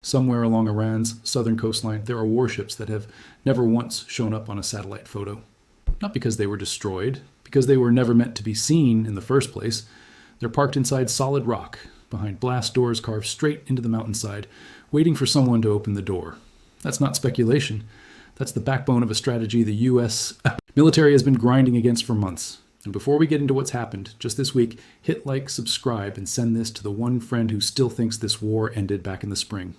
Somewhere along Iran's southern coastline, there are warships that have never once shown up on a satellite photo. Not because they were destroyed, because they were never meant to be seen in the first place. They're parked inside solid rock, behind blast doors carved straight into the mountainside, waiting for someone to open the door. That's not speculation. That's the backbone of a strategy the U.S. military has been grinding against for months. And before we get into what's happened, just this week, hit like, subscribe, and send this to the one friend who still thinks this war ended back in the spring.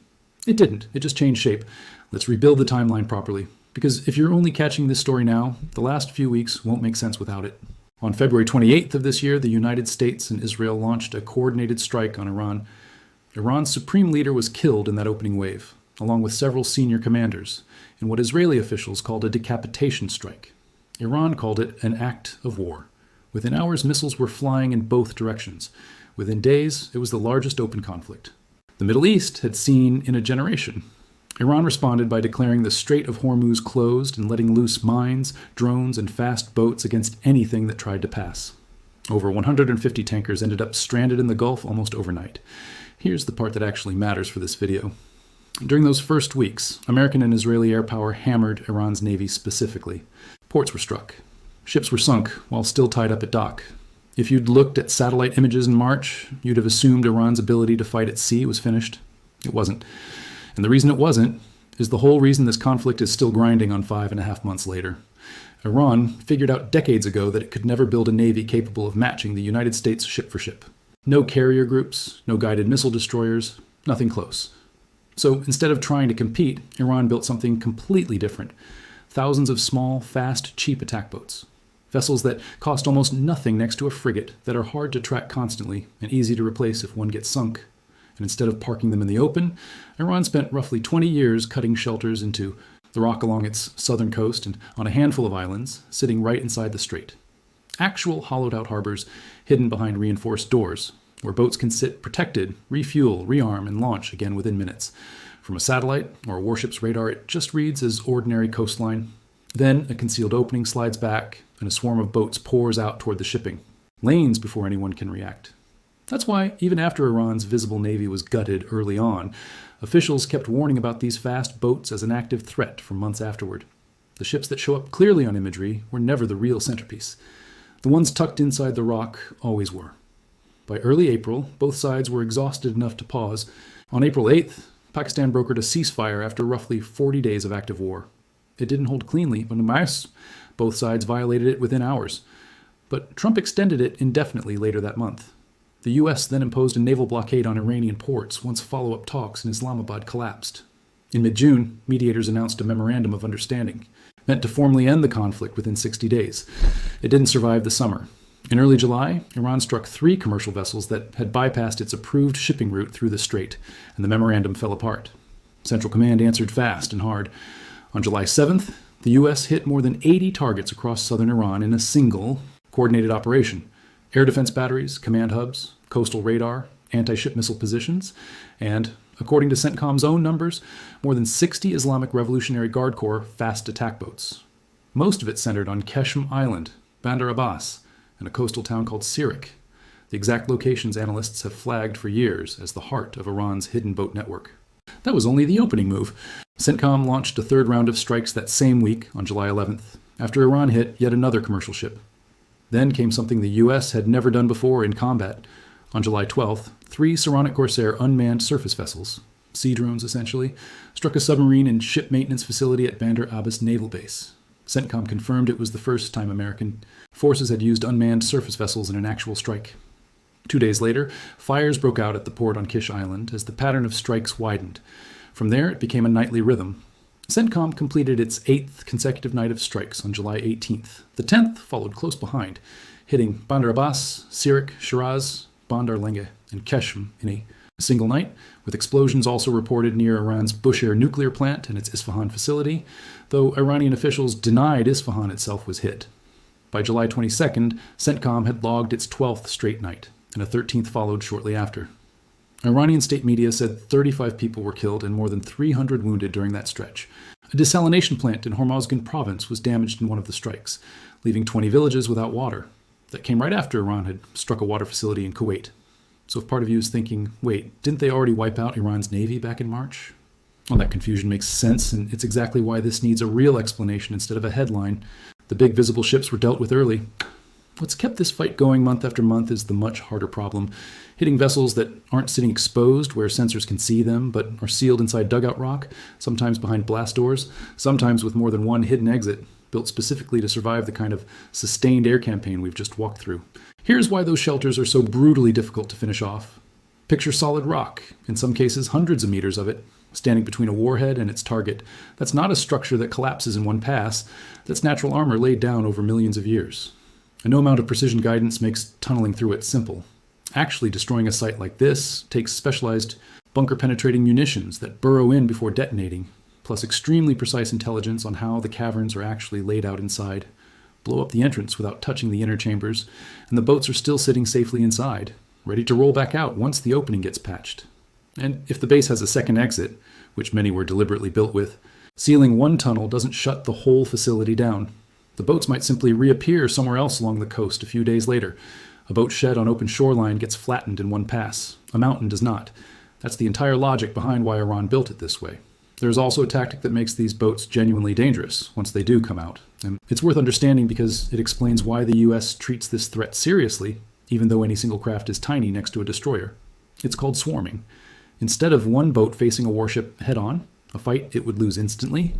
It didn't. It just changed shape. Let's rebuild the timeline properly. Because if you're only catching this story now, the last few weeks won't make sense without it. On February 28th of this year, the United States and Israel launched a coordinated strike on Iran. Iran's supreme leader was killed in that opening wave, along with several senior commanders, in what Israeli officials called a decapitation strike. Iran called it an act of war. Within hours, missiles were flying in both directions. Within days, it was the largest open conflict the Middle East had seen in a generation. Iran responded by declaring the Strait of Hormuz closed and letting loose mines, drones, and fast boats against anything that tried to pass. Over 150 tankers ended up stranded in the Gulf almost overnight. Here's the part that actually matters for this video. During those first weeks, American and Israeli air power hammered Iran's navy specifically. Ports were struck. Ships were sunk while still tied up at dock. If you'd looked at satellite images in March, you'd have assumed Iran's ability to fight at sea was finished. It wasn't. And the reason it wasn't is the whole reason this conflict is still grinding on 5.5 months later. Iran figured out decades ago that it could never build a navy capable of matching the United States ship for ship. No carrier groups, no guided missile destroyers, nothing close. So instead of trying to compete, Iran built something completely different. Thousands of small, fast, cheap attack boats. Vessels that cost almost nothing next to a frigate, that are hard to track constantly and easy to replace if one gets sunk. And instead of parking them in the open, Iran spent roughly 20 years cutting shelters into the rock along its southern coast and on a handful of islands, sitting right inside the strait. Actual hollowed-out harbors hidden behind reinforced doors, where boats can sit protected, refuel, rearm, and launch again within minutes. From a satellite or a warship's radar, it just reads as ordinary coastline. Then a concealed opening slides back, and a swarm of boats pours out toward the shipping. Lanes before anyone can react. That's why, even after Iran's visible navy was gutted early on, officials kept warning about these fast boats as an active threat for months afterward. The ships that show up clearly on imagery were never the real centerpiece. The ones tucked inside the rock always were. By early April, both sides were exhausted enough to pause. On April 8th, Pakistan brokered a ceasefire after roughly 40 days of active war. It didn't hold cleanly, but both sides violated it within hours. But Trump extended it indefinitely later that month. The U.S. then imposed a naval blockade on Iranian ports once follow-up talks in Islamabad collapsed. In mid-June, mediators announced a memorandum of understanding, meant to formally end the conflict within 60 days. It didn't survive the summer. In early July, Iran struck 3 commercial vessels that had bypassed its approved shipping route through the strait, and the memorandum fell apart. Central Command answered fast and hard. On July 7th, the U.S. hit more than 80 targets across southern Iran in a single, coordinated operation. Air defense batteries, command hubs, coastal radar, anti-ship missile positions, and, according to CENTCOM's own numbers, more than 60 Islamic Revolutionary Guard Corps fast attack boats. Most of it centered on Qeshm Island, Bandar Abbas, and a coastal town called Sirik. The exact locations analysts have flagged for years as the heart of Iran's hidden boat network. That was only the opening move. CENTCOM launched a third round of strikes that same week, on July 11th, after Iran hit yet another commercial ship. Then came something the U.S. had never done before in combat. On July 12th, 3 Saronic Corsair unmanned surface vessels, sea drones essentially, struck a submarine and ship maintenance facility at Bandar Abbas Naval Base. CENTCOM confirmed it was the first time American forces had used unmanned surface vessels in an actual strike. 2 days later, fires broke out at the port on Kish Island as the pattern of strikes widened. From there, it became a nightly rhythm. CENTCOM completed its 8th consecutive night of strikes on July 18th. The 10th followed close behind, hitting Bandar Abbas, Sirik, Shiraz, Bandar Lenge, and Qeshm in a single night, with explosions also reported near Iran's Bushehr nuclear plant and its Isfahan facility, though Iranian officials denied Isfahan itself was hit. By July 22nd, CENTCOM had logged its 12th straight night, and a 13th followed shortly after. Iranian state media said 35 people were killed and more than 300 wounded during that stretch. A desalination plant in Hormozgan province was damaged in one of the strikes, leaving 20 villages without water. That came right after Iran had struck a water facility in Kuwait. So if part of you is thinking, wait, didn't they already wipe out Iran's navy back in March? Well, that confusion makes sense, and it's exactly why this needs a real explanation instead of a headline. The big visible ships were dealt with early. What's kept this fight going month after month is the much harder problem. Hitting vessels that aren't sitting exposed where sensors can see them, but are sealed inside dugout rock, sometimes behind blast doors, sometimes with more than one hidden exit, built specifically to survive the kind of sustained air campaign we've just walked through. Here's why those shelters are so brutally difficult to finish off. Picture solid rock, in some cases hundreds of meters of it, standing between a warhead and its target. That's not a structure that collapses in one pass. That's natural armor laid down over millions of years. And no amount of precision guidance makes tunneling through it simple. Actually destroying a site like this takes specialized bunker-penetrating munitions that burrow in before detonating, plus extremely precise intelligence on how the caverns are actually laid out inside. Blow up the entrance without touching the inner chambers, and the boats are still sitting safely inside, ready to roll back out once the opening gets patched. And if the base has a second exit, which many were deliberately built with, sealing one tunnel doesn't shut the whole facility down. The boats might simply reappear somewhere else along the coast a few days later. A boat shed on open shoreline gets flattened in one pass. A mountain does not. That's the entire logic behind why Iran built it this way. There's also a tactic that makes these boats genuinely dangerous once they do come out. And it's worth understanding because it explains why the US treats this threat seriously, even though any single craft is tiny next to a destroyer. It's called swarming. Instead of one boat facing a warship head-on, a fight it would lose instantly,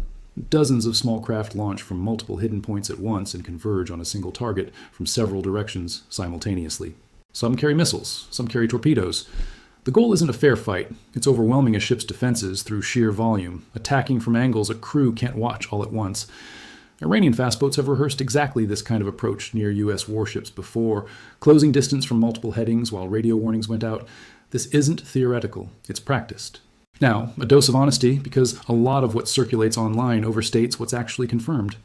dozens of small craft launch from multiple hidden points at once and converge on a single target from several directions simultaneously. Some carry missiles, some carry torpedoes. The goal isn't a fair fight. It's overwhelming a ship's defenses through sheer volume, attacking from angles a crew can't watch all at once. Iranian fast boats have rehearsed exactly this kind of approach near US warships before, closing distance from multiple headings while radio warnings went out. This isn't theoretical, it's practiced. Now, a dose of honesty, because a lot of what circulates online overstates what's actually confirmed.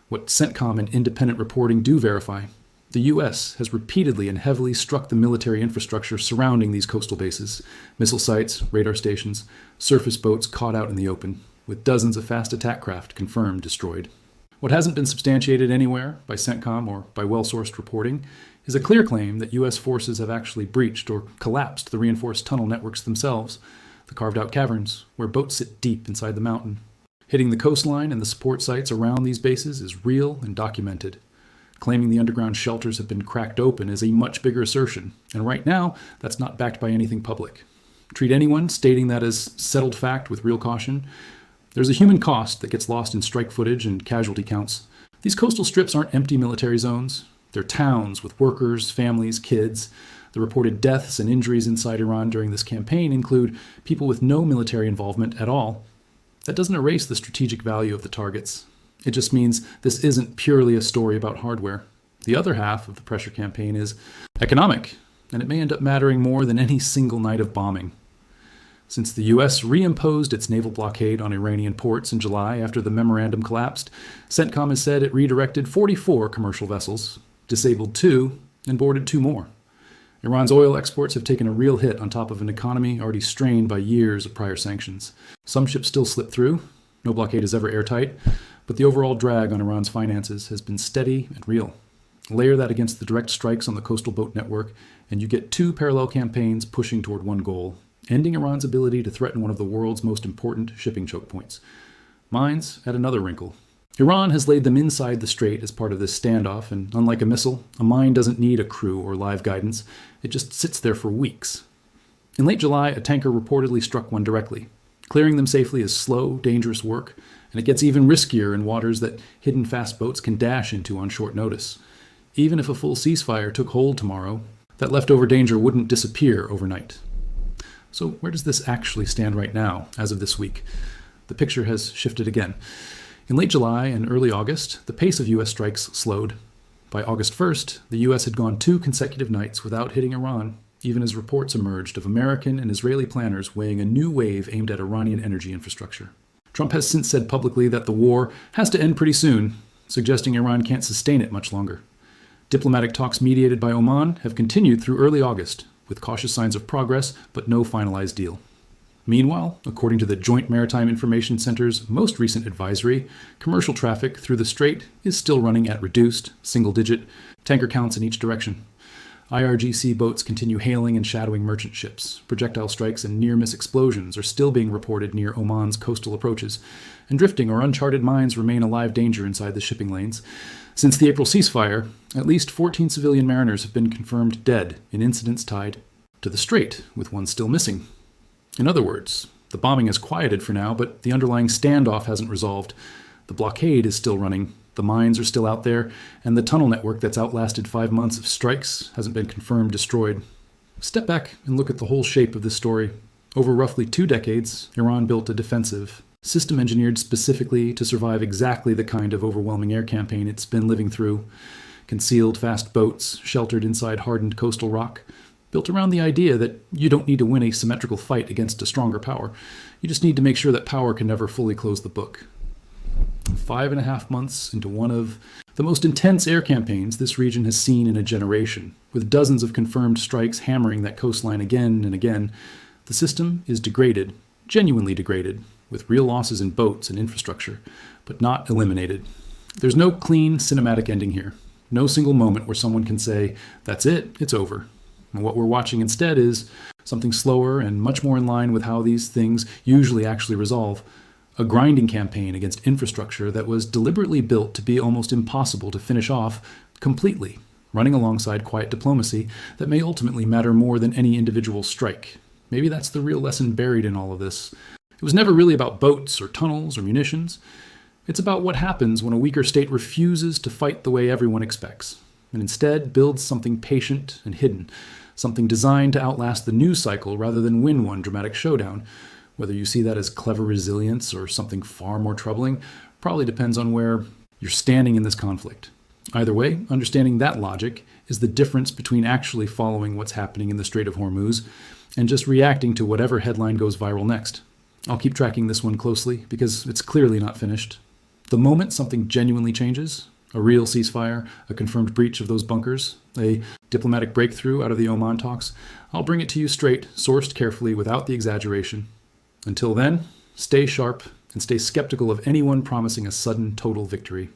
What CENTCOM and independent reporting do verify. The US has repeatedly and heavily struck the military infrastructure surrounding these coastal bases, missile sites, radar stations, surface boats caught out in the open, with dozens of fast attack craft confirmed destroyed. What hasn't been substantiated anywhere by CENTCOM or by well-sourced reporting is a clear claim that US forces have actually breached or collapsed the reinforced tunnel networks themselves, the carved-out caverns, where boats sit deep inside the mountain. Hitting the coastline and the support sites around these bases is real and documented. Claiming the underground shelters have been cracked open is a much bigger assertion, and right now, that's not backed by anything public. Treat anyone stating that as settled fact with real caution. There's a human cost that gets lost in strike footage and casualty counts. These coastal strips aren't empty military zones. They're towns with workers, families, kids. The reported deaths and injuries inside Iran during this campaign include people with no military involvement at all. That doesn't erase the strategic value of the targets. It just means this isn't purely a story about hardware. The other half of the pressure campaign is economic, and it may end up mattering more than any single night of bombing. Since the US reimposed its naval blockade on Iranian ports in July after the memorandum collapsed, CENTCOM has said it redirected 44 commercial vessels, disabled 2, and boarded 2 more. Iran's oil exports have taken a real hit on top of an economy already strained by years of prior sanctions. Some ships still slip through. No blockade is ever airtight, but the overall drag on Iran's finances has been steady and real. Layer that against the direct strikes on the coastal boat network, and you get 2 parallel campaigns pushing toward one goal, ending Iran's ability to threaten one of the world's most important shipping choke points. Mines add another wrinkle. Iran has laid them inside the strait as part of this standoff, and unlike a missile, a mine doesn't need a crew or live guidance. It just sits there for weeks. In late July, a tanker reportedly struck one directly. Clearing them safely is slow, dangerous work, and it gets even riskier in waters that hidden fast boats can dash into on short notice. Even if a full ceasefire took hold tomorrow, that leftover danger wouldn't disappear overnight. So where does this actually stand right now, as of this week? The picture has shifted again. In late July and early August, the pace of U.S. strikes slowed. By August 1st, the U.S. had gone 2 consecutive nights without hitting Iran, even as reports emerged of American and Israeli planners weighing a new wave aimed at Iranian energy infrastructure. Trump has since said publicly that the war has to end pretty soon, suggesting Iran can't sustain it much longer. Diplomatic talks mediated by Oman have continued through early August, with cautious signs of progress, but no finalized deal. Meanwhile, according to the Joint Maritime Information Center's most recent advisory, commercial traffic through the strait is still running at reduced, single-digit tanker counts in each direction. IRGC boats continue hailing and shadowing merchant ships. Projectile strikes and near-miss explosions are still being reported near Oman's coastal approaches, and drifting or uncharted mines remain a live danger inside the shipping lanes. Since the April ceasefire, at least 14 civilian mariners have been confirmed dead in incidents tied to the strait, with one still missing. In other words, the bombing has quieted for now, but the underlying standoff hasn't resolved. The blockade is still running. The mines are still out there, and the tunnel network that's outlasted 5 months of strikes hasn't been confirmed destroyed. Step back and look at the whole shape of this story. Over roughly 2 decades, Iran built a defensive, system engineered specifically to survive exactly the kind of overwhelming air campaign it's been living through. Concealed fast boats, sheltered inside hardened coastal rock, built around the idea that you don't need to win a symmetrical fight against a stronger power. You just need to make sure that power can never fully close the book. 5.5 months into one of the most intense air campaigns this region has seen in a generation, with dozens of confirmed strikes hammering that coastline again and again, the system is degraded, genuinely degraded, with real losses in boats and infrastructure, but not eliminated. There's no clean cinematic ending here. No single moment where someone can say, that's it, it's over. And what we're watching instead is something slower and much more in line with how these things usually actually resolve. A grinding campaign against infrastructure that was deliberately built to be almost impossible to finish off completely, running alongside quiet diplomacy that may ultimately matter more than any individual strike. Maybe that's the real lesson buried in all of this. It was never really about boats or tunnels or munitions. It's about what happens when a weaker state refuses to fight the way everyone expects, and instead builds something patient and hidden, something designed to outlast the news cycle rather than win one dramatic showdown. Whether you see that as clever resilience or something far more troubling probably depends on where you're standing in this conflict. Either way, understanding that logic is the difference between actually following what's happening in the Strait of Hormuz and just reacting to whatever headline goes viral next. I'll keep tracking this one closely because it's clearly not finished. The moment something genuinely changes, a real ceasefire, a confirmed breach of those bunkers, a diplomatic breakthrough out of the Oman talks, I'll bring it to you straight, sourced carefully without the exaggeration. Until then, stay sharp and stay skeptical of anyone promising a sudden total victory.